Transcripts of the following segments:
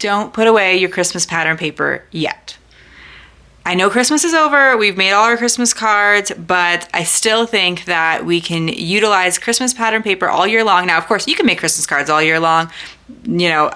don't put away your Christmas pattern paper yet. I know Christmas is over, we've made all our Christmas cards, but I still think that we can utilize Christmas pattern paper all year long. Now, of course, you can make Christmas cards all year long, you know,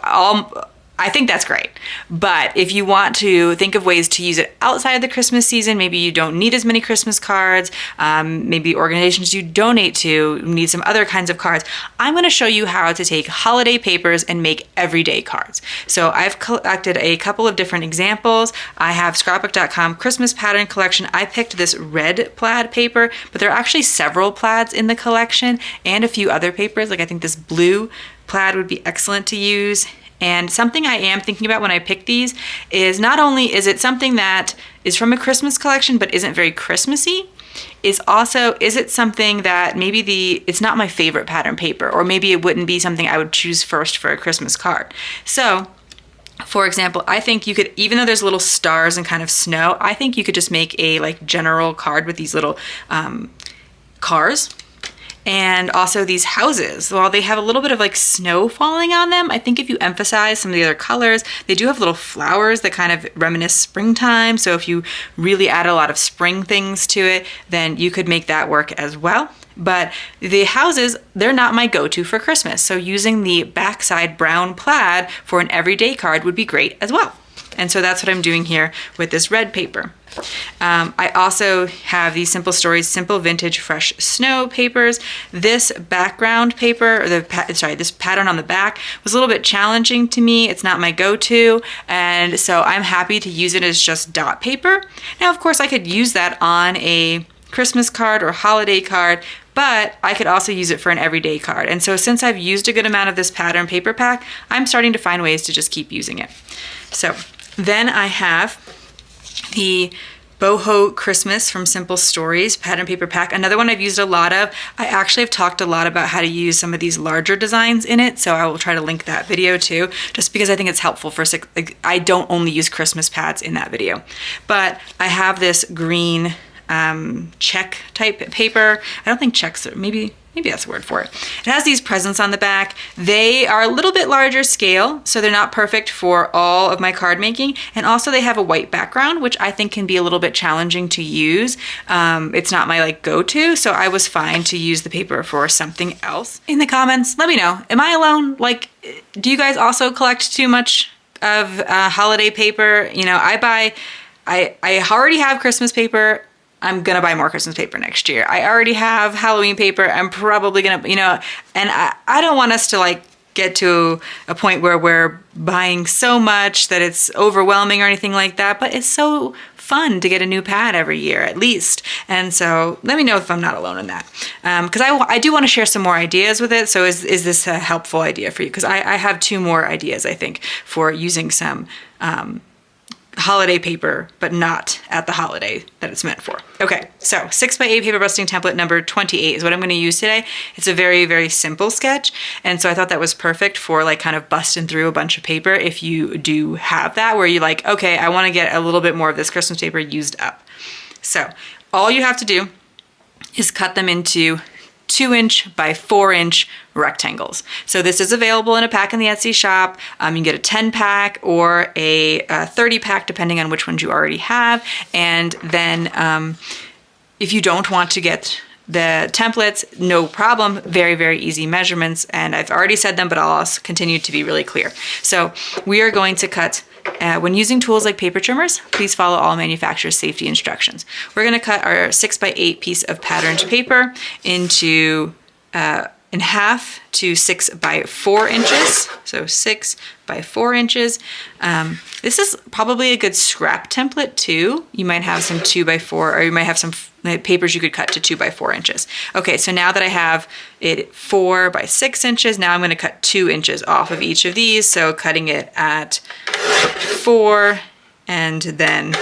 I think that's great. But if you want to think of ways to use it outside of the Christmas season, maybe you don't need as many Christmas cards, maybe organizations you donate to need some other kinds of cards, I'm going to show you how to take holiday papers and make everyday cards. So I've collected a couple of different examples. I have scrapbook.com Christmas pattern collection. I picked this red plaid paper, but there are actually several plaids in the collection and a few other papers. Like I think this blue plaid would be excellent to use. And something I am thinking about when I pick these is not only is it something that is from a Christmas collection but isn't very Christmassy, is it something that maybe it's not my favorite pattern paper, or maybe it wouldn't be something I would choose first for a Christmas card. So, for example, I think you could, even though there's little stars and kind of snow, I think you could just make a like general card with these little cars. And also these houses, while they have a little bit of like snow falling on them, I think if you emphasize some of the other colors, they do have little flowers that kind of reminisce springtime. So if you really add a lot of spring things to it, then you could make that work as well. But the houses, they're not my go-to for Christmas. So using the backside brown plaid for an everyday card would be great as well. And so that's what I'm doing here with this red paper. I also have these Simple Stories, Simple Vintage Fresh Snow papers. This background paper, or this pattern on the back was a little bit challenging to me. It's not my go-to, and so I'm happy to use it as just dot paper. Now, of course, I could use that on a Christmas card or holiday card, but I could also use it for an everyday card. And so since I've used a good amount of this pattern paper pack, I'm starting to find ways to just keep using it. So then I have the Boho Christmas from Simple Stories pattern paper pack. Another one I've used a lot of. I actually have talked a lot about how to use some of these larger designs in it, so I will try to link that video too, just because I think it's helpful for, I don't only use Christmas pads in that video. But I have this green check type paper. I don't think checks are, maybe that's the word for it. It has these presents on the back. They are a little bit larger scale, so they're not perfect for all of my card making. And also they have a white background, which I think can be a little bit challenging to use. It's not my like go-to, so I was fine to use the paper for something else. In the comments, let me know. Am I alone? Like, do you guys also collect too much of holiday paper? You know, I already have Christmas paper. I'm gonna buy more Christmas paper next year. I already have Halloween paper. I'm probably gonna, you know, and I don't want us to like get to a point where we're buying so much that it's overwhelming or anything like that, but it's so fun to get a new pad every year at least. And so let me know if I'm not alone in that. Because I do want to share some more ideas with it. So is this a helpful idea for you? Because I have 2 more ideas, I think, for using some holiday paper, but not at the holiday that it's meant for. Okay, so 6x8 paper busting template number 28 is what I'm going to use today. It's a very, very simple sketch, and so I thought that was perfect for like kind of busting through a bunch of paper if you do have that, where you're like, okay, I want to get a little bit more of this Christmas paper used up. So all you have to do is cut them into 2" by 4" rectangles. So this is available in a pack in the Etsy shop. You can get a 10-pack or a 30-pack, depending on which ones you already have. And then if you don't want to get the templates, no problem. Very, very easy measurements. And I've already said them, but I'll also continue to be really clear. So we are going to cut, when using tools like paper trimmers, please follow all manufacturer's safety instructions. We're going to cut our 6x8 piece of patterned paper into in half to 6x4 inches. So 6x4 This is probably a good scrap template too. You might have some 2x4, or you might have some papers you could cut to 2x4. Okay, so now that I have it 4x6, now I'm going to cut 2 inches off of each of these. So cutting it at 4 and then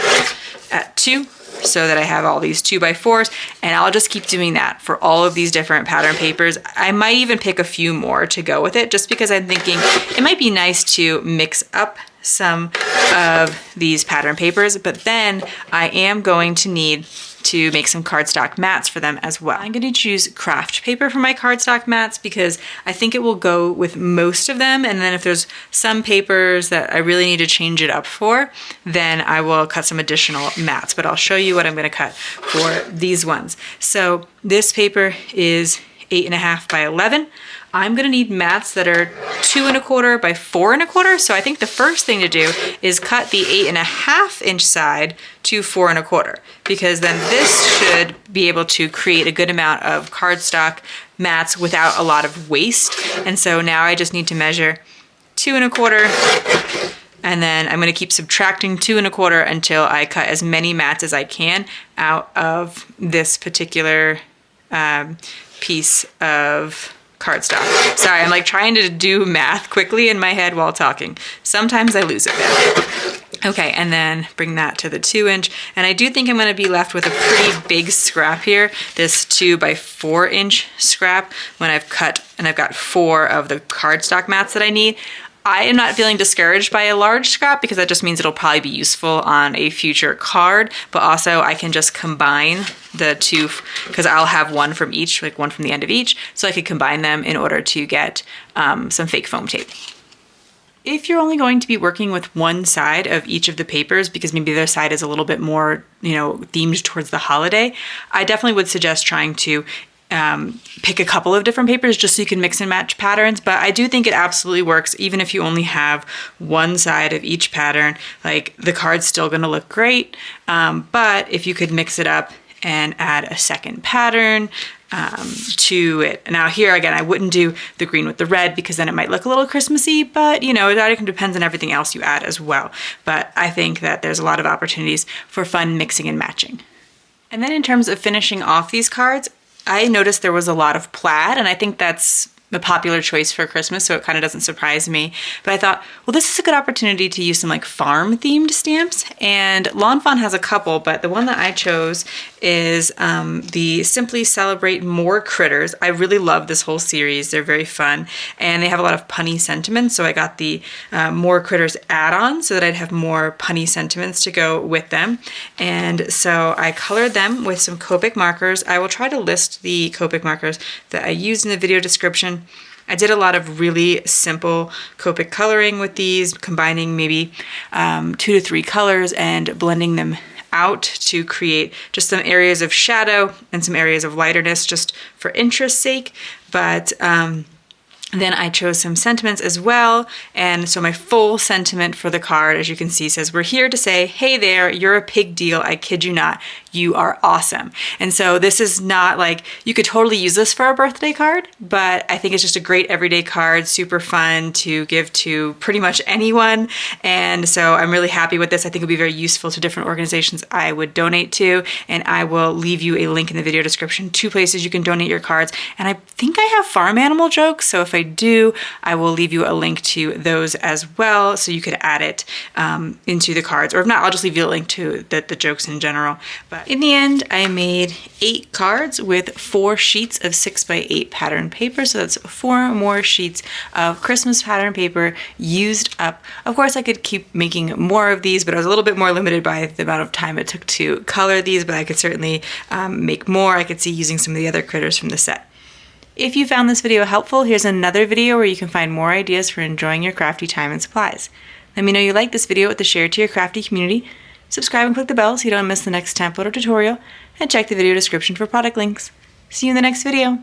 at 2. So that I have all these 2x4s, and I'll just keep doing that for all of these different pattern papers. I might even pick a few more to go with it, just because I'm thinking it might be nice to mix up some of these pattern papers, but then I am going to need to make some cardstock mats for them as well. I'm going to choose craft paper for my cardstock mats because I think it will go with most of them, and then if there's some papers that I really need to change it up for, then I will cut some additional mats, but I'll show you what I'm going to cut for these ones. So this paper is 8.5 by 11. I'm gonna need mats that are 2¼ by 4¼ so I think the first thing to do is cut the 8.5 inch side to 4¼ because then this should be able to create a good amount of cardstock mats without a lot of waste. And so now I just need to measure 2¼ and then I'm gonna keep subtracting 2¼ until I cut as many mats as I can out of this particular piece of cardstock. Sorry, I'm like trying to do math quickly in my head while talking. Sometimes I lose it there. Okay, and then bring that to the 2 inch. And I do think I'm gonna be left with a pretty big scrap here, this 2 by 4 inch scrap when I've cut and I've got 4 of the cardstock mats that I need. I am not feeling discouraged by a large scrap because that just means it'll probably be useful on a future card, but also I can just combine the two because I'll have one from each, like one from the end of each, so I could combine them in order to get some fake foam tape. If you're only going to be working with one side of each of the papers because maybe their side is a little bit more, themed towards the holiday, I definitely would suggest trying to pick a couple of different papers just so you can mix and match patterns, but I do think it absolutely works even if you only have one side of each pattern. Like the card's still gonna look great, but if you could mix it up and add a second pattern to it. Now here again, I wouldn't do the green with the red because then it might look a little Christmassy, but it depends on everything else you add as well. But I think that there's a lot of opportunities for fun mixing and matching. And then in terms of finishing off these cards, I noticed there was a lot of plaid, and I think that's a popular choice for Christmas, so it kind of doesn't surprise me. But I thought, well, this is a good opportunity to use some like farm themed stamps, and Lawn Fawn has a couple, but the one that I chose is the Simply Celebrate More Critters. I really love this whole series. They're very fun, and they have a lot of punny sentiments, so I got the More Critters add-on so that I'd have more punny sentiments to go with them. And so I colored them with some Copic markers. I will try to list the Copic markers that I used in the video description. I did a lot of really simple Copic coloring with these, combining maybe 2 to 3 colors and blending them out to create just some areas of shadow and some areas of lighterness just for interest's sake. But then I chose some sentiments as well, and so my full sentiment for the card, as you can see, says, "We're here to say, hey there, you're a pig deal, I kid you not, you are awesome." And so this is not like, you could totally use this for a birthday card, but I think it's just a great everyday card, super fun to give to pretty much anyone. And so I'm really happy with this. I think it'll be very useful to different organizations I would donate to, and I will leave you a link in the video description, 2 places you can donate your cards. And I think I have farm animal jokes, so if I do, I will leave you a link to those as well, so you could add it into the cards, or if not, I'll just leave you a link to the jokes in general. But in the end, I made 8 cards with 4 sheets of 6 by 8 pattern paper, so that's 4 more sheets of Christmas pattern paper used up. Of course, I could keep making more of these, but I was a little bit more limited by the amount of time it took to color these, but I could certainly make more. I could see using some of the other critters from the set. If you found this video helpful, here's another video where you can find more ideas for enjoying your crafty time and supplies. Let me know you like this video with a share to your crafty community. Subscribe and click the bell so you don't miss the next template or tutorial, and check the video description for product links. See you in the next video.